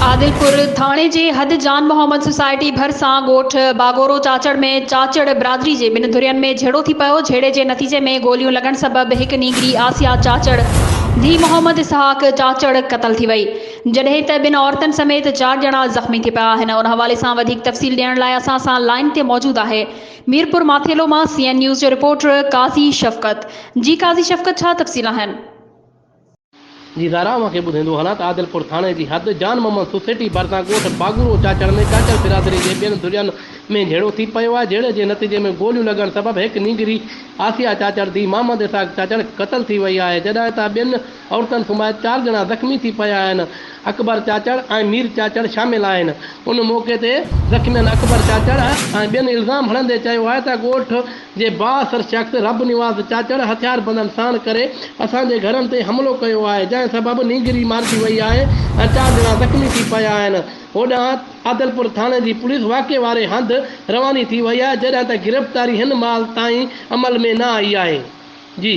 आदिलपुर थाणे जे हद जान मोहम्मद सोसाइटी भरसां ॻोठ बागोरो चाचड़ में चाचड़ बिरादरी जे ॿिनि धुरियुनि में झेड़ो थी पियो। झेड़े जे नतीजे में गोलियूं लॻण सबबि हिकु नीगरी आसिया चाचड़ धी मोहम्मद इसहाक चाचड़ क़तल थी वई, जॾहिं त ॿिनि औरतुनि समेत 4 ॼणा ज़ख़्मी थी पिया आहिनि। उन हवाले सां वधीक तफ़सील ॾियण लाइ असां सां लाइन ते मौजूदु आहे मीरपुर माथेलो मां CN न्यूज़ जो रिपोर्टर काज़ी शफ़क़त। जी काज़ी शफ़क़त, छा तफ़सील आहिनि? जी ज़ारा मूंखे ॿुधाईंदो हलां त आदिलपुर थाणे जी हद जान मोहम्मद सोसाइटी भरसां ॻोठ बागुरो चाचड़ में चाचड़ बिरादरी जे ॿियनि धुरियुनि में झेड़ो थी पियो आहे। झेड़े जे नतीजे में गोलियूं लॻण सबबि हिकु नीगरी आसिया चाचड़ धी मोहम्मद इसहाक चाचड़ क़तल थी वई आहे, जॾहिं त ॿियनि औरतुनि समेत 4 ॼणा ज़ख़्मी थी पिया आहिनि। अकबर चाचड़ ऐं मीर चाचड़ शामिल आहिनि। उन मौक़े ते ज़ख़्मियुनि अकबर चाचड़ ऐं ॿियनि इल्ज़ाम हणंदे चयो आहे त ॻोठ जे बाअसर शख़्स रब निवाज़ चाचड़ हथियार बंदनि साण करे असांजे घरनि ते हमिलो कयो आहे, जंहिं सबबि नीगरी मारिजी वई आहे ऐं 4 ॼणा ज़ख़्मी थी पिया आहिनि। होॾां आदिलपुर थाणे जी पुलिस वाक़े वारे हंधि रवानी थी वई आहे, जॾहिं त गिरफ़्तारी हिन महिल ताईं अमल में न आई आहे। जी